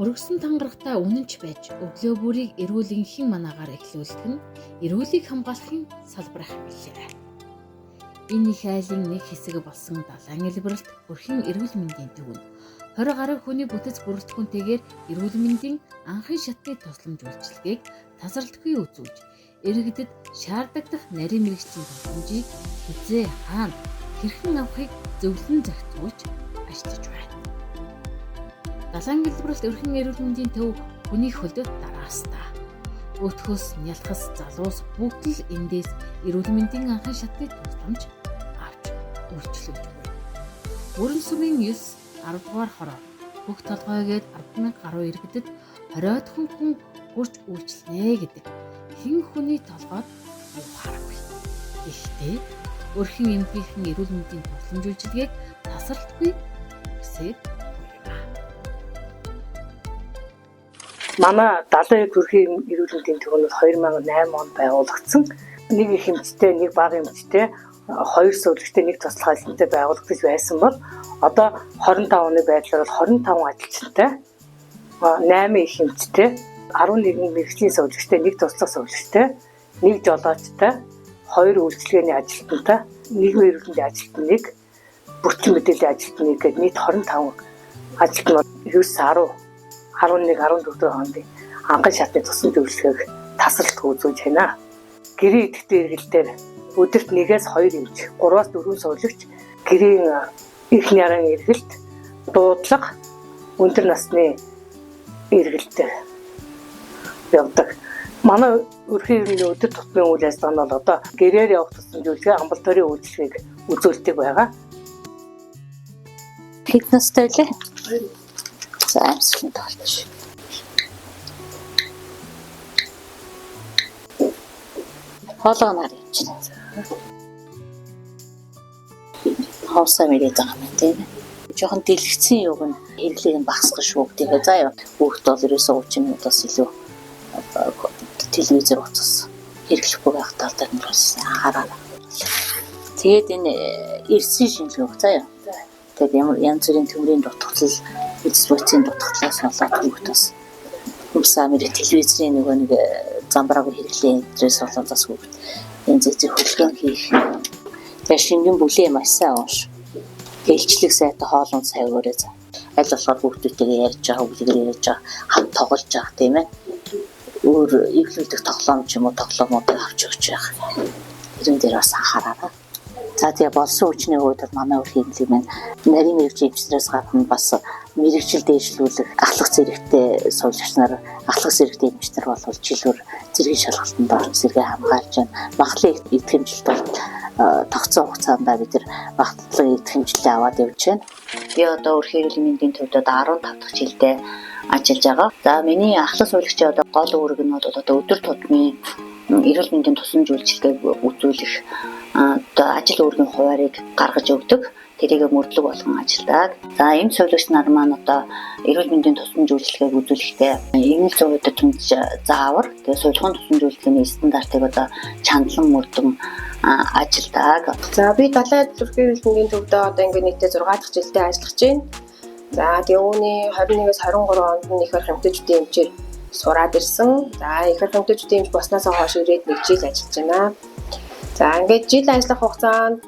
Өргөсөн тангарагтаа үнэнч байж өглөө бүрийг эрүүлэнхийн манаагаар эхлүүлэх нь эрүүлийг хамгаалахын салбар хэмжээ. Энэ их айлын нэг хэсэг болсон далайн элбэрэлт өрхийн эрүүл мэндийн төвөнд 20 гаруй хүний бүтэц бүрэлдэхүүнтэйгээр эрүүл мэндийн анхын шатны тусламж үйлчилгээг тасралтгүй үзүүлж, иргэдэд шаардлагадах нарийн мэргэжлийн тусламжийг хизээ хаана хэрхэн авахыг зөвлөн зохицуулж ажиллаж байна. Далайн элбэрэлт өрхийн эрүүл мэндийн төв хүний хөлдөд дараастаа. Өтгөөс, нялхас, залуус бүгд л эндээс эрүүл мэндийн анхын шатны тусламж авч үйлчлүүлж байна. Бүрэн сүмийн 9 10 дугаар хороо бүх толгойгээд 10,000 гаруй иргэдэд 20-од хүн хүрч үйлчлэнэ гэдэг хэн хүний толгойд юу харахгүй. Гэхдээ өрхийн эмнэлгийн эрүүл мэндийн тусламж үйлчилгээг тасралтгүй үсээд манай 70 өрхийн эрүүл мэндийн төвөнд 2008 онд байгуулагдсан. Нэг их эмчтэй, нэг бага эмчтэй, 2 сувлагчтай, нэг туслах ажилтнтай байгуулагдаж байсан бол одоо 25 оны байдлаар 25 ажилчтай, 8 их эмчтэй, 11 мэргэжлийн сувлагчтай, нэг туслах сувлагчтай, нэг жолоочтой, 2 үйлчилгээний ажилтнтай, нэг эрүүл мэндийн ажилтан, нэг бүртгэн мэдээллийн ажилтан гэдэг нийт 25 ажилтан бол 9 10 11 14 хоногийн анхан шатны тусламж үйлчилгээг тасралтгүй үзүүлж байна. Гэрийн идэвхтэй эргэлтээр өдөрт 1-2 эмч, 3-4 сувлагч гэрийн их нарийн эргэлт, дуудлага, өндөр насны эргэлтээр явдаг. Манай өрхийн эрүүл өдөр тутмын үйл ажиллагаа нь бол одоо гэрээр явах тусламж үйлчилгээ, амбулаторийн үйлчилгээг үзүүлдэг байгаа. Хэд настай вэ? За амжилттай тоолж. Хоолой нар юм чинь. Хоосаа мэдээд байгаа юм тийм. Жохон дэлгэцэн юг нь хэрэглээг нь багасгах шүү гэдэг. За яа. Хүүхд бол ерөөсөө 30 минутаас илүү телевизээр уцаас хэрэглэхгүй байх талаар нь бас хараа. Тэгээд энэ эрсийн шинжилгээ за яа. Тэгээд ямар янз бүрийн төмрийн дутагдлал, эцэцийн дутагдлаас болоод хүүхд бас хүмүүсээ мэрэ телевизийн нэг замбрааг хэрэглээ энэс болоод бас хүүхд энэ зэцэг хөдөлгөөн хийх. Тэгээд шингэн бүлээн маш сайн унш. Гэлчлэг сайтай хоолунд сайгуурээ за. Аль болохоор хүүхдүүдтэйгээ ярьж байгаа, бүлэгээр ярьж байгаа, хамт тоглож байгаа тийм ээ. Өөр эвлүүлдэг тоглоом ч юм уу тоглоомуудыг авч өгч байгаа. Тэрэн дээр бас анхаараа. За тэгээ болсон хүчний хувьд манай өрхийн эмнэлэг маань нарийн мэргэжлийн эмчнээс гадна бас мэргэжил дээшлүүлэх ахлах зэрэгтэй сувлагч нар, ахлах зэрэгтэй эмчнэр бол жилээр зэргийн шалгалтанд орж зэрэг хамгаалж байна. Махлын идэвхжүүлэлт бол тогтсон хугацаанд бид нар багтлан идэвхжүүлэлт аваад явж байна. Би одоо өрхийн эрүүл мэндийн төвд 15 дахь жилдээ ажиллаж байгаа. За миний ахлах сувлагчийн одоо гол үүрэг нь бол одоо өдөр тутмын эрүүл мэндийн тусламж үйлчилгээг үзүүлэх одоо ажил үүргийн хуваарийг гаргаж өгдөг. Тэрийг мөрдлөг болгон ажилладаг. За энэ сувлагч нар маань одоо эрүүл мэндийн тусламж үйлчилгээг үзүүлэхдээ энэ зөвөд томж заавар тэгээ сувлагын тусламж үйлчилгээний стандартыг одоо чандлан мөрдөн ажилладаг. За би 70 өрхийн эрүүл мэндийн төвдөө одоо ингээд нийтдээ 6 дахь жилдээ ажиллаж байна. За тэгээ үүний 21-с 23 онд нь их хэмжээчдийн эмчээр сураад ирсэн. За их хэмжээчдийн эмч болсноосоо хойш ирээд 1 жил ажиллаж байна. За ингээд жил ажиллах хугацаанд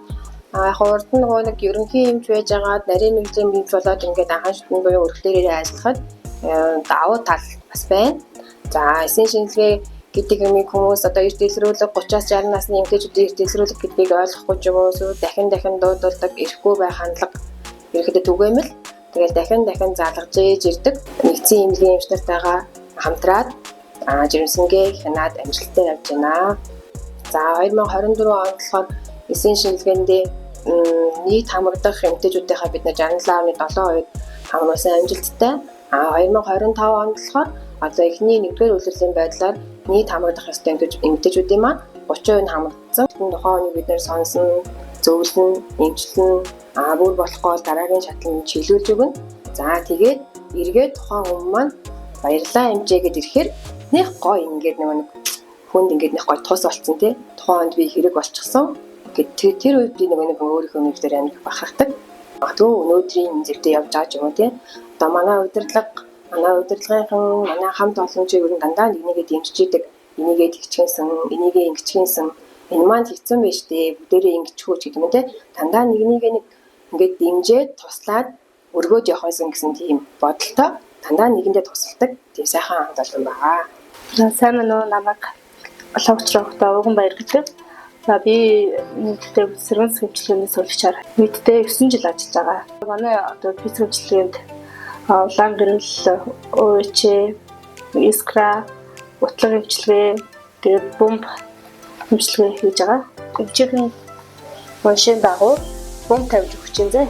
яг урд нь нэг ерөнхий эмч байж байгаад нарийн мэргэжлийн эмч болоод ингээд анхан шатны буюу өргөлөөрөө ажиллахад давуу тал бас байна. За эсийн шинжилгээ гэдэг юмыг хүмүүс одоо эрт дэлгэрүүлэг 30-аас 60 насны эмэгтэйчүүдийн эрт дэлгэрүүлэг гэдгийг ойлгохгүй ч юм уу дахин дуудулдаг ирэхгүй байх хандлага ерөөхдөө түгээмэл тэгэл дахин заалгаж ирдэг. Нэгдсэн эмнэлгийн эмч нартайгаа хамтраад жирэмсэнгээ хянаад амжилттай явж байна. За 2024 онд болохоор эсийн шинжилгээндээ нийт хамрагдах эмэгтэйчүүдийнхаа бид 67.7% хамруулсан амжилттай. 2025 онд болохоор одоо эхний 1-р үйлрлийн байдлаар нийт хамрагдах ёстой эмэгтэйчүүдийн маань 30% хамрагдсан. Тухайн үнийг бид нэр сонсон, зөвлөн, эмчилэн, бүр болохгүй дараагийн шатлан чиглүүлж өгнө. За тэгээд эргээд тухайн хүн маань баярлалаа эмчээ гэд ирэхээр нэг гоё ингээд нэг хүнд ингээд нэг гоё тус болцсон тий. Тухайн онд би хэрэг болчихсон. Гэт тэр үед би нэг өөрийнхөө нэрээр амиг бахархдаг. Магадгүй өнөөдрийн зэрэгтэй явж байгаа юм уу тий. Одоо манай удирдлага манай удирдлагын манай хамт олончийг ер нь дандаа нэгнийгээ дэмжиж идэг. Энийгээ тэгчихсэн, энийгээ ингэчихсэн. Энэ маань хийцэн байж тээ. Бүгдээрээ ингэчихүү ч гэдэг юм те. Дандаа нэгнийгээ нэг ингээд дэмжиж туслаад өргөөж явах гэсэн тийм бодолтой дандаа нэгэндээ тусалдаг тийм сайхан хамт олон байгаа. Сайн мөн намайг олоочрохтой уган баяр гэдэг. За би нэгдээ сэргэн хэмжлэгийн сүүлчээр нэгдээ 9 жил ажиллаж байгаа. Манай одоо физик хэмжлэгэнд улаан гэрэл, ОЭЧ, Искра, утлаг хэмжлэгээ, тэгээд бомб хэмжлэгээ хийж байгаа. Хэмжээний машин дагуу бомб тавьж өгч юм зэ.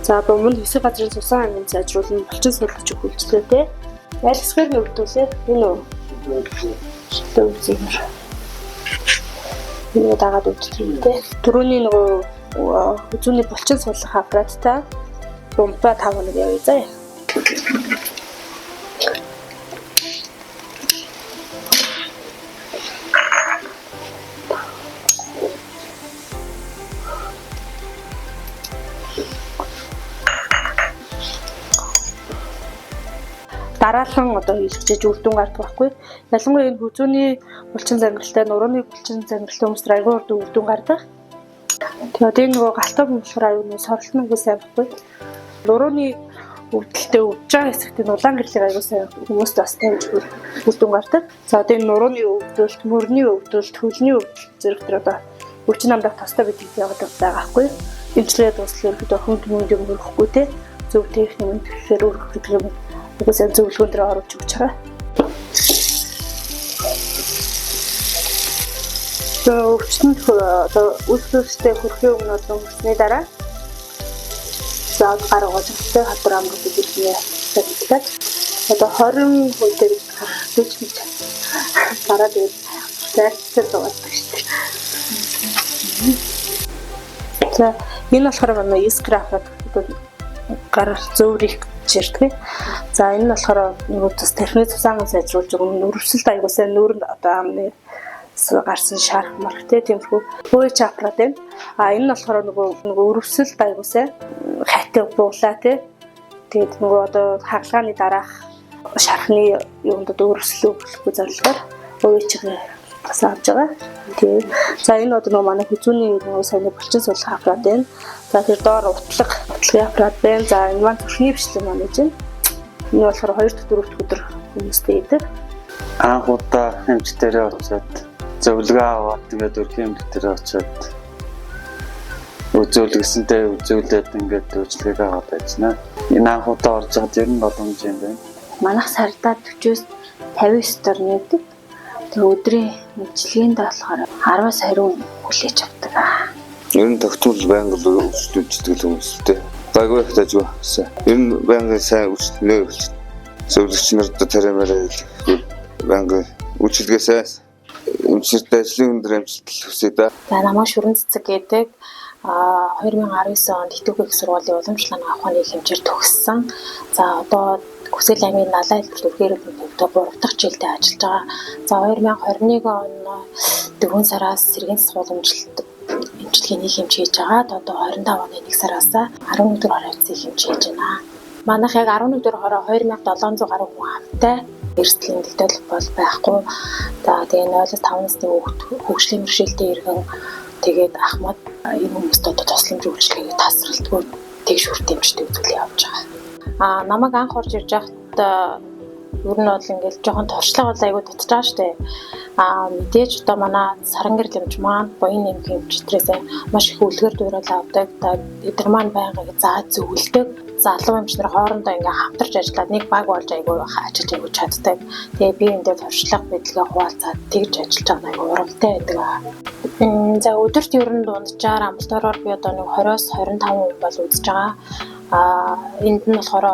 За бомбонд хэсэг газрын цусан аймаг сайжруулан булчин суулгаж өгөх үйлчлэгээтэй. Ялсхэр нүгдүүлээд энэ үзээр энэ дагаад өгдөг. Түрүүний нөгөө үзүүний булчин суулгах аппараттай бомба 5 хоног явъя заа. Дараалан одоо илгчиж үр дүн гардаг байхгүй. Ялангуяа энэ хүзүүний булчин зангиралтай, нурууны булчин зангиралтай хүмүүст айгүй үр дүн гардаг. Тэгээд энэ нөгөө галтаа болохоор аюуны сорилтны үгүй сайн байхгүй. Нурууны өвдөлтөд өвж байгаа хэсэгт энэ улаан гэрлийг аюу сайн хүмүүст бас тавьж үр дүн гардаг. За одоо энэ нурууны өвдөлт, мөрний өвдөлт, хөлний өвдөлт зэрэг тэр одоо өвчин намдах тостой бидгийг яваад байгаа байхгүй. Эмчилгээ дуслал ерөөдөө хүнд мөнд юм хөрөхгүй те. Зөв техник тэгэхээр өргөх гэдэг юм. Угсаа зөвлөгөөн дээр оруулж өгч байгаа. Өвчтөнд одоо үйлчлүүлэгчтэй хүрэхийн өмнө өнгөрсний дараа заад гаргаж өгсөн хатар амрууд ирнэ гэдэг. Одоо 20 хүн дээр гэж гараад ирээд зайлшгүй болдог шүү дээ. За энэ болохоор манай Искрафт гар зөөврийг жирдэг. За энэ нь болохоор нөгөө тус техник цусан сайжруулж өгөн нүрвсэлт аягуулсан нүүрэнд одоо амны гарсан шарх мархтэй тиймэрхүү өөч аппарат байна. Энэ нь болохоор нөгөө өрөвсөлт аягуулсан хайтаг буулаа тий. Тэгээд нөгөө одоо хагалгааны дараах шархны юунд одоо өрөвсөл өгөхгүй зорилгоор өөчгээ бас авч байгаа. Тэгээд за энэ одоо нөгөө манай хүзүүний нөгөө сайн булчин суулгах аппарат байна. За тэр доор утлагын аппарат байна. За энэ маань төрхний бичлэг манаж байна. Энэ болохоор 2 дахь 4 дахь өдөр хүмүүстэй идэг. Анх удаа хэмж дээрээ очиод зөвлөгөө аваад тэгээд өрхийн хэмж дээрээ очиод үзүүлгэсэнтэй үзүүлээд ингээд үйлчлэгээ аваад байцнаа. Энэ анх удаа орж байгаад ер нь боломж юм байна. Манайх сардаа 40-с 59 дор нэгдэг. Тэгээ өдрийн үйлчлэгээнд болохоор 10-аас 20 хүлээж авдаг. Ер нь тогтмол байнга л үйлчлүүлдэг хүмүүстэй. Гайгүй хатаж байна. Ер нь байнга сайн үйлчлэнэ. Зөвлөгч нарт тариамаараа байнга үйлчлэгээсээ эмчилт ажлын өндөр амжилт хүсье да. За намайг Шүрэн Цэцэг гэдэг 2019 онд Итүхэг сургуулийн уламжлалын авахны хэмжээр төгссөн. За одоо Хүсэл аймгийн Налаа хэлбэрт үргээр төвдөө 3 дахь жилдээ ажиллаж байгаа. За 2021 он 4 сараас сэргийн суулгамжилт эмчилгээний хэмж хийж байгаа. Одоо 25 оны 1 сараас 11 дэх хоригцыг хэмж хийж байна. Манайх яг 11 дэх хороо 2700 гаруй хүн хамттай эрсдлийн дэлгэл бол байхгүй. За тэгээ 0-5 насны хөгжлийн бэрхшээлтэй иргэн тэгээд ахмад энэ хүмүүст одоо тусламж үйлчлэгийг тасралтгүй тэгш хүртээмжтэй үзүүл явуулж байгаа. Намайг анх орж ирж байхад ер нь бол ингээл жоохон туршлага бол айгуу дутж байгаа штэ. Мэдээж одоо манай саран гэрэл эмч маань буян эмгийн эмчтрээс маш их үлгэр дуурайл авдаг. Эдгээр маань байнгыг зааж зөвлөдөг. Залуу эмч нар хоорондоо ингээ хамтарч ажиллаад нэг баг болж айгуу ажиллаж айгуу чаддаг. Тэгээ би энэ дээр туршлага мэдлэгээ хуваалцаад тэгж ажиллаж байгаа айгуу урамтай байдаг. За өдөрт ер нь дунджаар амлалтаараар би одоо нэг 20-с 25 хүн бол үзэж байгаа. Энд нь болохоор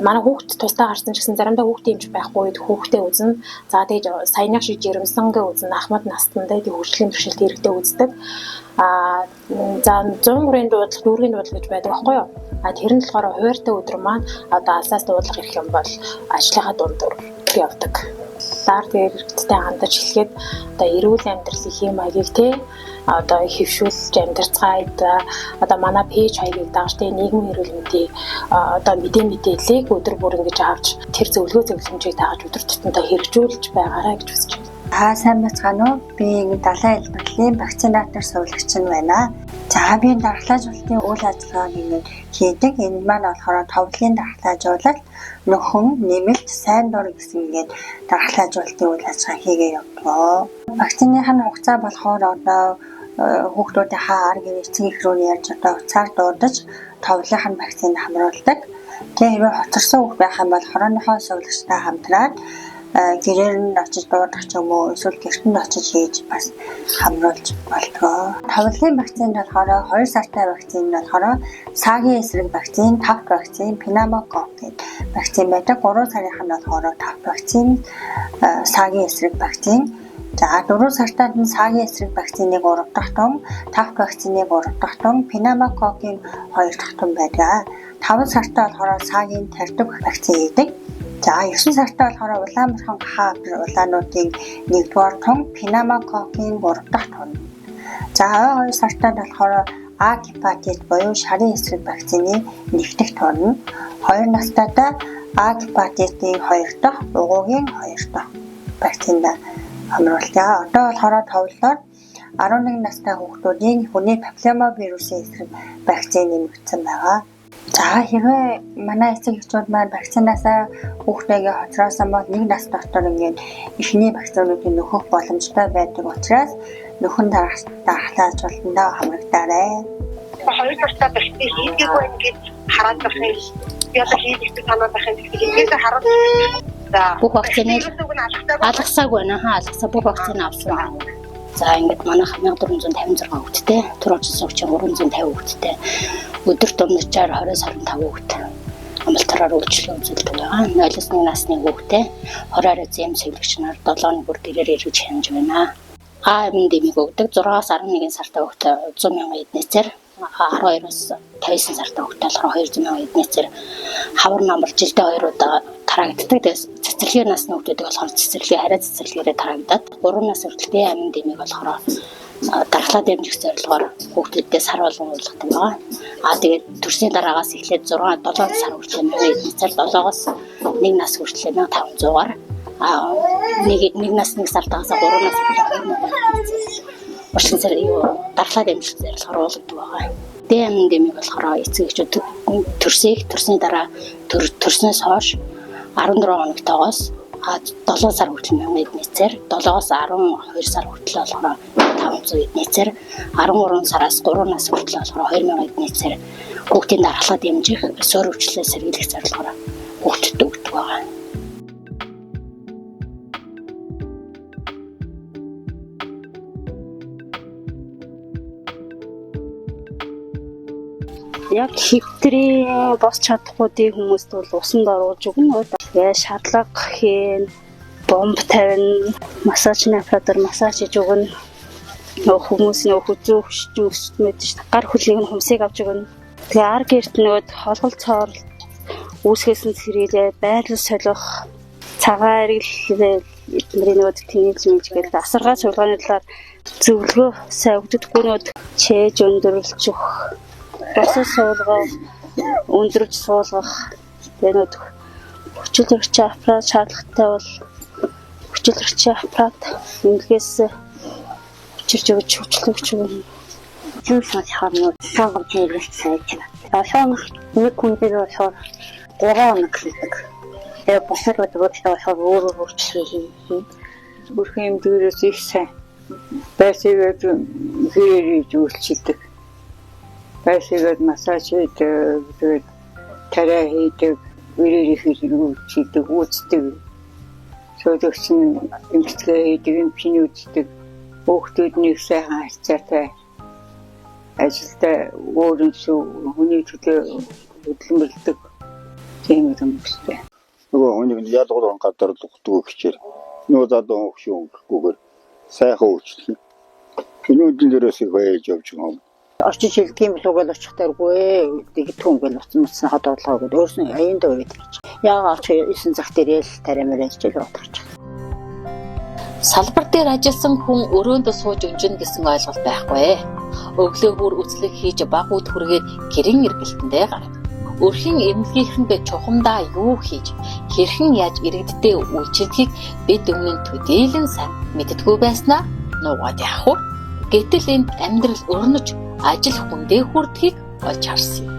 манай хүүхд тусдаа гарсан ч гэсэн заримдаа хүүхдээ эмч байхгүй үед хүүхдээ үзнэ. За тэгээд саяных шиг жирэмсэнгээ үзнэ. Ахмад настандаа тэгээд хөгжлийн бэрхшээлтэй иргэдэд үздэг. За 100 хүрээнд дуудлага, дүүргийн дуудлага гэж байдаг байхгүй юу? Тэр нь болохоор хуваартай өдөр маань одоо алсаас дуудлага ирэх юм бол ажлынхаа дундуур явдаг. талаар тэгээд иргэдтэй хандаж хэлгээд одоо эрүүл амьдралын хэм маягийг те одоо хэвшүүлж амьдарцгаая одоо манай пэйж хаягийг дагаж те нийгмийн эрүүл мэндийг одоо мэдээллийг өдөр бүр ингэж авч тэр зөвлөгөө зөвлөмжийг дагаж өдөр тутмдаа хэрэгжүүлж байгаарай гэж хүсэж байна. Сайн байцгаана уу? Би далайн хэлбэрлэлийн вакцинатор сувлагч нь байна. За би дархлаажуулалтын үйл ажиллагааг ингээд хийдэг. Энэ маань болохоор товлын дархлаажуулалт, нөхөн, нэмэлт, сайн дур гэсэн ингээд дархлаажуулалтын үйл ажиллагаа хийгээ явуулаа. Вакциныхаа хугацаа болохоор одоо хүүхдүүдийн хаар эцэг эх рүүний ярьж одоо уцаар дуудаж товлынхаа вакцины хамруулдаг. Тэгээ хэрвээ хоцорсон хүүхд байх юм бол хорооныхоо сувлагчтай хамтраад гэрээр нь очиж дуудах ч юм уу эсвэл гэртэнд очиж хийж бас хамруулж болтгоо. Товлын вакцинд болохоор 2 сартай вакцинд болохоор сагийн эсрэг вакцин, тавт вакцин, пневмокок гэдэг вакцин байдаг. 3 сарынх нь болохоор тавт вакцин, сагийн эсрэг вакцин. За 4 сартад нь сагийн эсрэг вакциныг 3 дахь тун, тавт вакциныг 3 дахь тун, пневмококийн 2 дахь тун байдаг. 5 сартаа болохоор сагийн тарьдаг вакцин хийдэг. За 9 сартаа болохоор Улаанбархан хаалт улаануудын 1-р тун, пневмококийн 3 дахь тун. За 2 сартаа болохоор А гепатит буюу шарын эсрэг вакцины 1 дахь тун, 2 настайдаа А гепатитийн 2 дахь, угуугийн 2 дахь вакцинд хамрууллаа. Одоо болохоор товлоор 11 настай хүүхдүүдийн хүний папилломавирусын эсрэг вакцин нэмэгдсэн байгаа. За хэрвээ манай эцэг эхчүүд маань вакцинаасаа хүүхдээгээ хоцроосон бол 1 нас дотор ингээд эхний вакцинуудыг нөхөх боломжтой байдаг учраас нөхөн дархлаажуулалтандаа хамрагдаарай. 2 настай вакцины хийгээгүй ингээд хараад байх юм. Би одоо хийх санаа байх юм. Ингээд хараад бүх вакциныг алгасаагүй алгасаа бүх вакцины авсан. За ингээд манай 1456 хүүхэдтэй, түр очсон 350 хүүхэдтэй өдөр тутмын 20-25 хүүхэд амлалтаараа үйлчлэл үзүүлдэг байгаа. 0-1 насны хүүхэдтэй 20-аар зэм сэвлэгч нар 7-ны бүр гэрээр ирж хянаж байна. АМ-дэмиг өгдөг 6-аас 11 сартай хүүхэдтэй 100,000 эднээсээр 12-аас 59 сартай хүүхэдтэй болохоор 200,000 эднээсээр хавар намар жилдээ 2 удаа тараагддаг. Тэгээс цэцэрлэгийн насны хүүхдүүд болохоор цэцэрлэгийн хараа цэцэрлэгээрээ тараагдаад 3 нас хүртэлтэй АМ-дэмиг болохоор дархлаа дэмжих зорилгоор хүүхдүүддээ сар болгон уулгадаг байгаа. Тэгээд төрсний дараагаас эхлээд 6-7 сар хүртэл эднээсээр 7-оос 1 нас хүртэл 1500-аар нэг нас 1 сартаас 3 нас урьдчилан сар дархлаа дэмжих зорилгоор уулгадаг байгаа. ДМ-дэмиг болохоор эцэг эхчүүд төрсний дараа төрснөөс хойш 14 хоногтойгоос 7 сар хүртэл 1000 эднээсээр 7-оос 12 сар хүртэл болохоор 500 эднээсээр 13 сараас 3 нас хүртэл болохоор 2000 эднээсээр хүүхдийн дархлаа дэмжих суур өвчлөлөөс сэргийлэх зорилгоор хүүхдэд өгдөг байгаа. Яг хэвтрийн бос чадахуудын хүмүүст бол усанд оруулж өгнө. Тэгээ шадлага хийн, бомб тавина, массажны аппаратаар массаж хийж өгнө. Хүмүүсийн хүзүү хөшчөн өсмөд гар хөлийн хүмсийг авч өгнө. Тэгээ ар гэрт нөгөөд холгол цоор үүсгэсэн сэргийлээ, байрлал солих, цагаан эргэлээ эднэрийн нөгөөд тэнэлж мэдгээд асаргаа цуглааны талаар зөвлөгөө сайн өгдөггүй нөт чээж өндөрлж өгөх. Босоо суулгах, өндөрлж суулгах, тэгээд хүчил төрөгчийн аппарат шаардлагатай бол хүчил төрөгчийн аппарат ингэхээс хүчирж өгч хөчлөгч өгнө. Жүжиг хахаар сангамж нэрвэж сайж байна. Шоонх нэг хүнээр болохоор 3 хоног хийдэг. Тэгээд босоод болохоор өөрөө өөрчлөлт хийх. Бүрхэн дээрээс их сайн. Байсаад хэрэг үйлчилдэг. Байсаад массаж хийдэг, тэгээд тарай хийдэг, үрээр их хийдэг, үздэг. Сөөдөгч нь эмчилгээ хийдэг, эмчний үздэг. Хүүхдүүдний сайхан харьцаатай ажилдаа өөрөөсөө хүний төлөө хөдөлмөрлөдөг тийм юм байна. Нөгөө хүний ядгуурын гадар лугддаг гэхээр нөгөө залуу хөвшөө өнгөхгүйгээр сайхан үйлчлэх. Энүүдэн дээрээс их байж явж байгаа юм. Орчиж хэлдэг юм лугаал очихтайргүй тэгтүүн гэл уцсан хадгалгаа гэдэг өөрснөө аянд байдаг. Яагаад ч 9 цаг дээр л таримаар ажиллаж удирч. Салбар дээр ажилласан хүн өрөөндөө сууж унжина гэсэн ойлголт байхгүй. Өглөө бүр үцлэг хийж баг үд хүргээд гэрэн эргэлтэндээ гарна. Өрхийн эмнэлгийнхэнтэй чухамдаа юу хийж, хэрхэн яаж иргэдтэй үйлчлэхийг бид өмнө нь төдийлөн сайн мэддэггүй байснаа нуугаад явах уу? Гэтэл энд амьдрал өрнөж ажил хүндээ хүрдгийг олж харсан юм.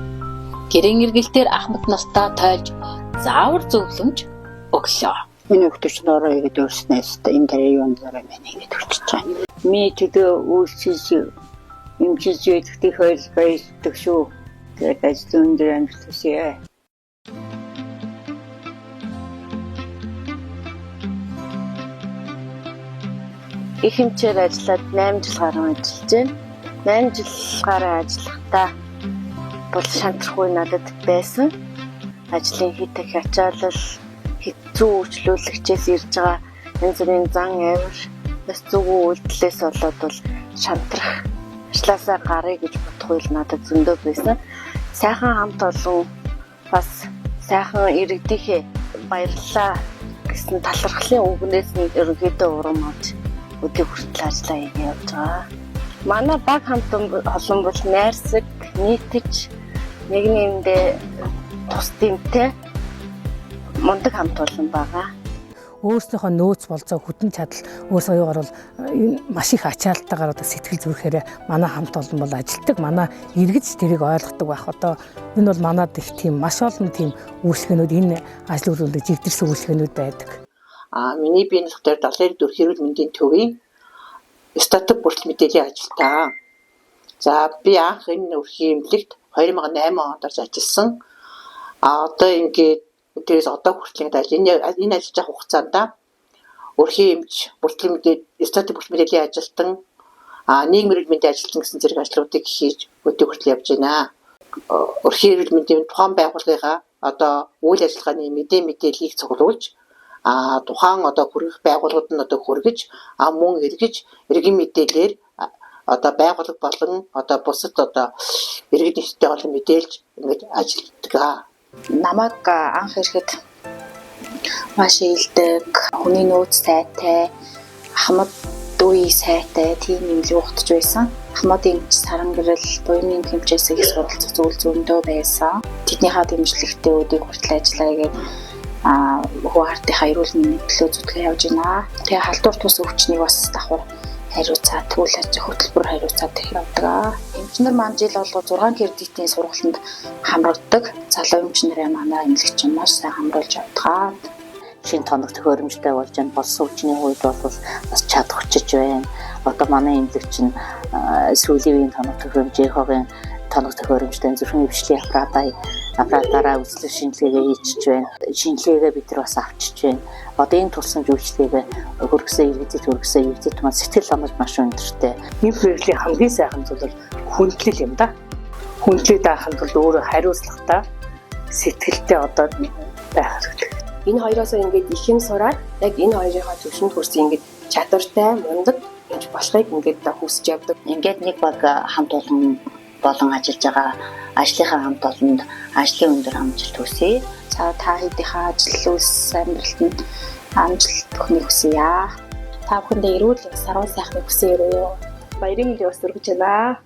Гэрэн эргэлтээр Ахмад настаа тойлж заавар зөвлөмж өглөө. Энэ өгтөч нөрөө игээд өөрснөөс энэ дээр юун дараа мэн игээд өчөж байгаа. Ми төдөө үйлчилж эмчилж яддаг хойл баярлдаг шүү. Тэгээд ажил өндөр амжилт хүсье. Их хэмжээр ажиллаад 8 жил гарсан ажиллаж байна. 8 жил гараа ажиллахдаа бол шантрахгүй надад байсан. Ажлын хитэх ачаалал хэцүү үйлчлүүлэгчээс ирж байгаа янз бүрийн зан авир бас зүгүү үйлдэлээс болоод бол шантрах ажлаасаа гарыг гэж бодохгүй л надад зөндөө байсан. Сайхан хамт олон бас сайхан иргэдийнхээ баярлалаа гэсэн талархлын үгнээс нь ерөнхийдөө урам авч өдөө хүртэл ажиллаа хийж явж байгаа. Манай баг хамт олон бол найрсаг, нийтж нэг нэгэндээ тус дэмтэй мундаг хамт олон байгаа. Өөрснийхөө нөөц болцоо хүтэн чадал өөрсгөөөр бол маш их ачаалтайгаар одоо сэтгэл зүрэхээр манай хамт олон бол ажилтдаг. Манай иргэд тэрийг ойлгодог байх. Одоо энэ бол манад их тийм маш олон тийм үйлчлэгнүүд энэ ажил үйлдвэрлэлд живдэрсэн үйлчлэгнүүд байдаг. Миний биеийн дотор 74 хэрүүл мэндийн төвийн статик бүртгэл мэдээллийн ажилтаа. За би анх энэ өрхийн эмнэлэгт 2008 онд ажилласан. Одоо ингээд тэрээс одоо хүртэл энэ ажиллаж байгаа хугацаанд өрхийн эмч бүртгэл мэдээлэл статик бүртгэл мэдээллийн ажилтан нийгмийн эрүүл мэндийн ажилтан гэсэн зэрэг ажлуудыг хийж өдөө хүртэл явж байна. Өрхийн эрүүл мэндийн тухайн байгууллагынхаа одоо үйл ажиллагааны мэдээллийг цуглуулж тухайн одоо хүргэх байгууллагууд нь одоо хүргэж мөн эргэж эргэн мэдээлэлээр одоо байгууллага болон одоо бусад одоо иргэд нийттэй олон мэдээлж ингэж ажилладаг. Намайг анх ирэхэд маш илдэг, хүний нөөц сайтай, Ахмад дүүи сайтай тийм нэмлэг ухтаж байсан. Ахмадын сарангэрэл, буйны хэмжээс их суралцах зүйл зөндөө байсан. Тэднийхээ дэмжлэгтэй өдөө хүртэл ажиллаа гэдэг хөө артынхаа эрүүл мэндийн төлөө зүтгэж явж байна. Тэгээ халдвар тус өвчнийг бас давхар хариуцаад тэгвэл хөтөлбөр хариуцаад их явдаг. Эмчнэр маань жил болго 6 кредитийн сургалтанд хамрагддаг. Залуу эмчнэрээ манай эмнэлэгч маш сайн хамруулж явдаг. Шинэ тоног төхөөрөмжтэй болж байна. Болсон хүчний хувьд бол бас чадахчиж байна. Одоо манай эмнэлэгч нь сүүлийн тоног төхөөрөмжийн тоног төхөөрөмжтэй зөвхөн өвчлөлийн аппаратаараа үзлэг шинжилгээгээ хийчихэж байна. Шинжилгээгээ бид нар бас авчиж байна. Одоо энэ тулсамж үйлчлэгээ хөргөсөн иргэдэд маань сэтгэл хангалт маш өндөртэй. Энэ хэрэглийн хамгийн сайхан зүйл бол хүндлэл юм да. Хүндлэлийг даахын тулд өөрөө хариуцлагатай сэтгэлтэй одоо байх хэрэгтэй. Энэ хоёроос ингээд их юм сураад яг энэ хоёрынхаа төвшөнд хүрсэн ингээд чадвартай, мундаг гэж болохыг ингээд хүсэж явдаг. Ингээд нэг баг хамт олон ажиллаж байгаа ажлынхаа хамт олонд ажлын өндөр амжилт хүсье. За та хэдийнхээ ажил үйлс амьдралтанд амжилт өгөхийг хүсье. Та бүхэндээ эрүүл сарвал сайхныг хүсье. Баярын мэндийг бас өргөж байна.